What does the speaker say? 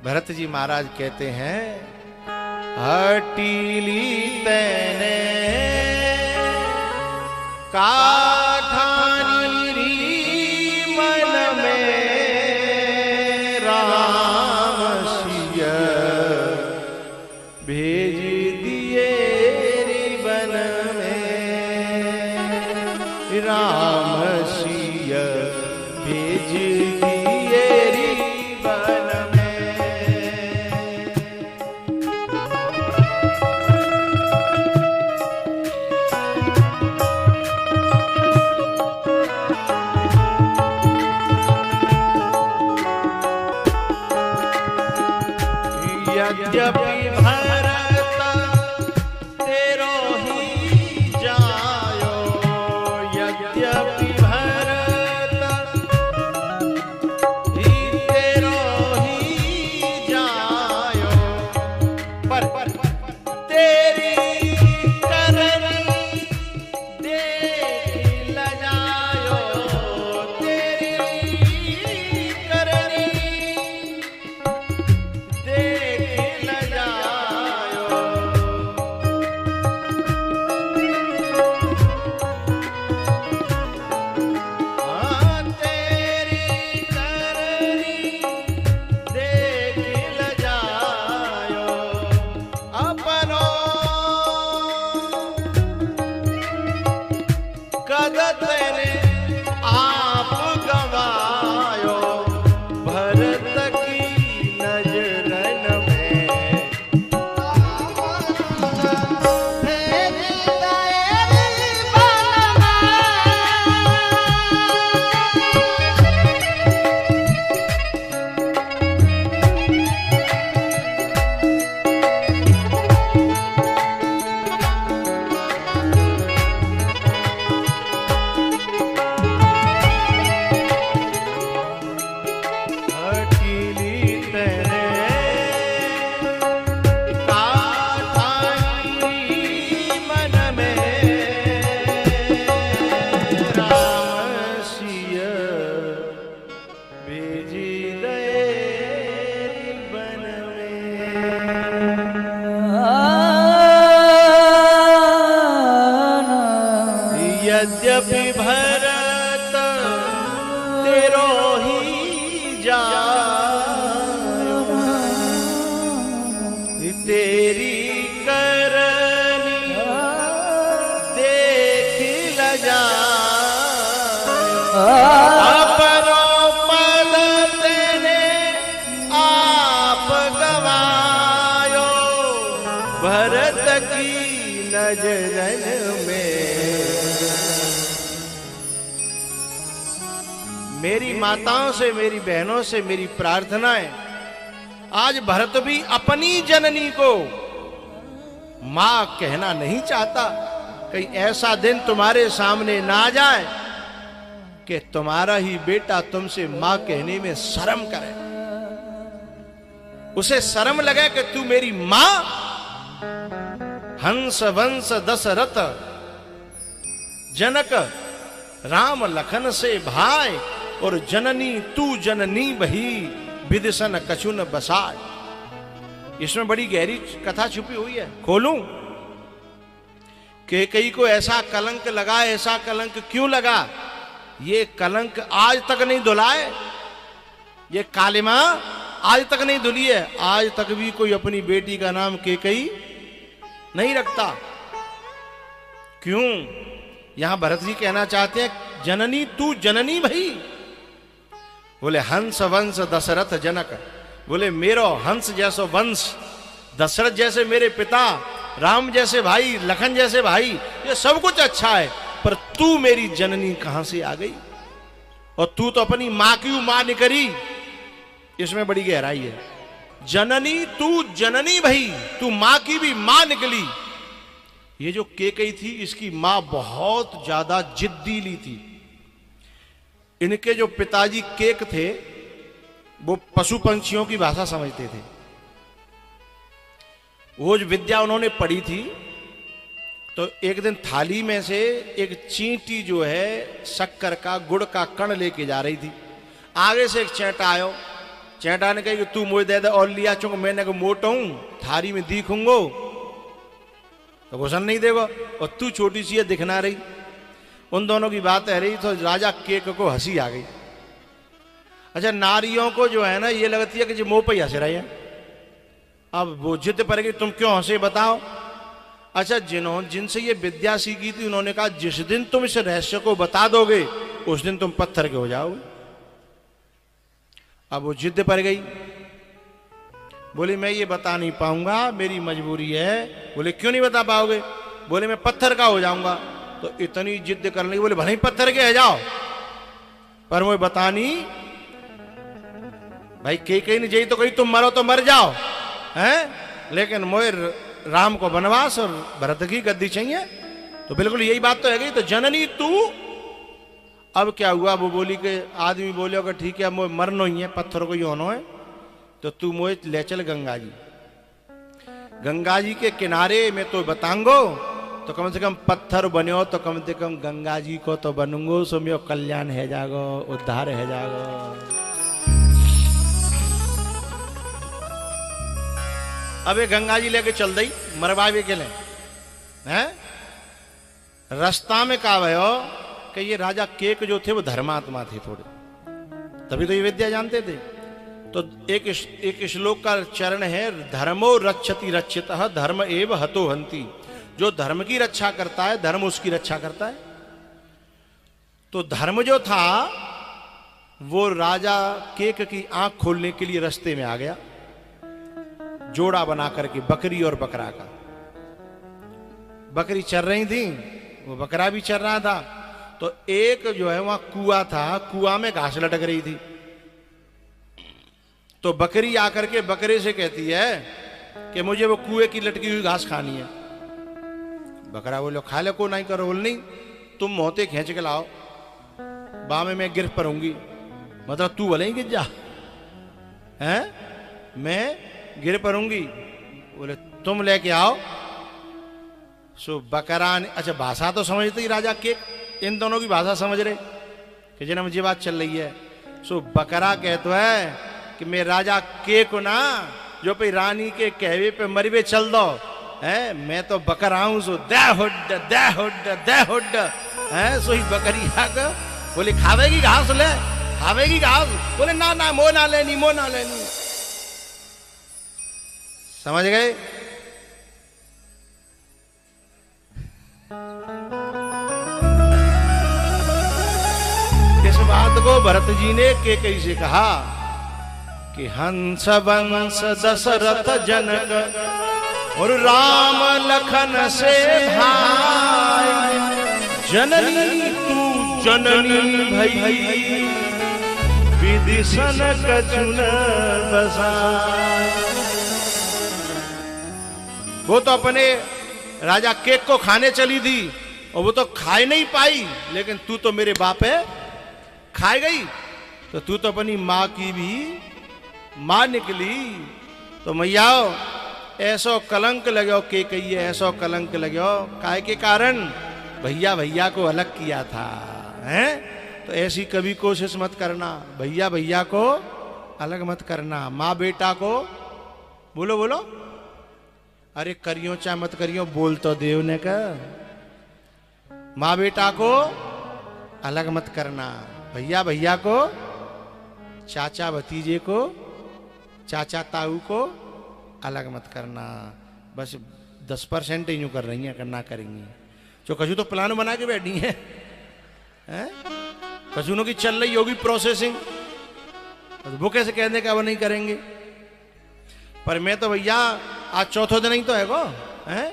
भरत जी महाराज कहते हैं, हटीली तैने काठानी मन में राम सिय भेज दिए रिबन में, राम सिय भेज दिए रिबन में। यद्यपि भरत तेरो ही जायो, यद्यपि भरत ही तेरो ही जायो, पर तेरी करनी देख लजायो, तेरी करनी यद्यपि भरत तेरो ही जायो, तेरी करनी देख लजायो, अपनो पद तेने आप गवायो, भरत की नजरन में। मेरी माताओं से, मेरी बहनों से मेरी प्रार्थना है, आज भरत भी अपनी जननी को मां कहना नहीं चाहता। कहीं ऐसा दिन तुम्हारे सामने ना आ जाए कि तुम्हारा ही बेटा तुमसे मां कहने में शर्म करे, उसे शर्म लगे कि तू मेरी मां। हंस वंश दशरथ जनक राम लखन से भाई, और जननी तू जननी बही विदिशन कछुन बसाए। इसमें बड़ी गहरी कथा छुपी हुई है, खोलूं? कैकेयी को ऐसा कलंक लगा, ऐसा कलंक क्यों लगा? ये कलंक आज तक नहीं धुलाए, ये कालिमा आज तक नहीं धुली है। आज तक भी कोई अपनी बेटी का नाम कैकेयी नहीं रखता। क्यों? यहां भरत जी कहना चाहते हैं, जननी तू जननी भई। बोले हंस वंश दशरथ जनक, बोले मेरो हंस जैसो वंश, दशरथ जैसे मेरे पिता, राम जैसे भाई, लखन जैसे भाई, ये सब कुछ अच्छा है, पर तू मेरी जननी कहां से आ गई? और तू तो अपनी मां की मां निकली। इसमें बड़ी गहराई है। जननी तू जननी भई, तू मां की भी मां निकली। ये जो कैकेयी थी, इसकी मां बहुत ज्यादा जिद्दीली थी। इनके जो पिताजी केक थे, वो पशु पंछियों की भाषा समझते थे। वो जो विद्या उन्होंने पढ़ी थी, तो एक दिन थाली में से एक चींटी जो है शक्कर का, गुड़ का कण लेके जा रही थी। आगे से एक चैंटा आयो, चैटा ने कही कि तू मुझे दे दे और लिया, चूंकि मैंने को मोटा हूं थारी में दिखूंगो तो घुसन नहीं देगा, और तू छोटी सी है दिखना रही। उन दोनों की बात है रही तो राजा केक को हंसी आ गई। अच्छा, नारियों को जो है ना ये लगती है कि जो मुंह पे हंस रही है। अब वो जिद पर गई, तुम क्यों हंसे बताओ। अच्छा, जिनसे ये विद्या सीखी थी उन्होंने कहा जिस दिन तुम इस रहस्य को बता दोगे उस दिन तुम पत्थर के हो जाओगे। अब वो जिद पर गई, बोली मैं ये बता नहीं पाऊंगा, मेरी मजबूरी है। बोले क्यों नहीं बता पाओगे। बोले मैं पत्थर का हो जाऊंगा। तो इतनी जिद करने लगी, बोले भले पत्थर के है जाओ पर मुझे बता नहीं। भाई कहीं नहीं जाई तो कहीं तुम मरो तो मर जाओ हैं, लेकिन मुझे राम को वनवास और भरत की गद्दी चाहिए। तो बिल्कुल यही बात तो है गई। तो जननी तू, अब क्या हुआ, वो बोली कि आदमी बोले कि ठीक है मुझे मरना ही है, पत्थर को ही होना है, तो तू मुझे ले चल गंगा जी। गंगा जी के किनारे में तो बताऊंगो तो कम से कम पत्थर बनो तो कम से कम गंगा जी को तो बनूंगो, सो मेरो कल्याण है जागो, उद्धार है जागो। अब ये गंगा जी लेके चल दी मरवावे के लिए हैं। रास्ता में कहा भयो कि ये राजा केक जो थे वो धर्मात्मा थे थोड़े, तभी तो ये विद्या जानते थे। तो एक श्लोक का चरण है, धर्मो रक्षति रक्षितः धर्म एव हतो हन्ति। जो धर्म की रक्षा करता है धर्म उसकी रक्षा करता है। तो धर्म जो था वो राजा केक की आंख खोलने के लिए रास्ते में आ गया, जोड़ा बना करके बकरी और बकरा का। बकरी चर रही थी, वो बकरा भी चर रहा था। तो एक जो है वहां कुआं था, कुआं में घास लटक रही थी। तो बकरी आकर के बकरे से कहती है कि मुझे वो कुएं की लटकी हुई घास खानी है। बकरा बोलो खा ले, को नहीं करो। बोल नहीं, तुम मोहते खींच के लाओ, बामे मैं गिर पड़ूंगी। मतलब तू भले ही गिर जा हैं, मैं गिर पड़ूंगी। बोले तुम लेके आओ। सो बकरा ने, अच्छा भाषा तो समझते ही राजा के, इन दोनों की भाषा समझ रहे कि जना मुझे बात चल रही है। सो बकरा कहता है कि मैं राजा के को ना जो पे रानी के कहवे पे मरवे चल दो है, मैं तो बकरा हूं। सो दे हुड दे हुड दे हुड है। सो ही बकरी आकर बोले खावेगी घास, ले खावेगी घास। बोले ना ना मो ना लेनी, मो ना लेनी। समझ गए। इस बात को भरत जी ने के कैसे कहा कि हंस वंश दशरथ जनक और राम लखन से भाई, जननी तू जननी भई विदिशन कछुन बसाय। वो तो अपने राजा केक को खाने चली थी और वो तो खाए नहीं पाई, लेकिन तू तो मेरे बाप है खाए गई। तो तू तो अपनी माँ की भी माँ निकली। तो मैया ऐसो कलंक लगो के कहिए, ऐसो कलंक लगो काय के कारण भैया भैया को अलग किया था हैं। तो ऐसी कभी कोशिश मत करना, भैया भैया को अलग मत करना। माँ बेटा को बोलो बोलो, अरे करियो चाहे मत करियो, बोल तो देव ने कहा माँ बेटा को अलग मत करना। भैया भैया को, चाचा भतीजे को, चाचा ताऊ को अलग मत करना। बस 10% ही यूं कर रही हैं, करना करेंगी। जो कछु तो प्लान बना के बैठी हैं हैं? कछुनों की चल रही होगी प्रोसेसिंग, वो कैसे कहने का वो नहीं करेंगे। पर मैं तो भैया आज चौथा दिन ही तो है गो हैं,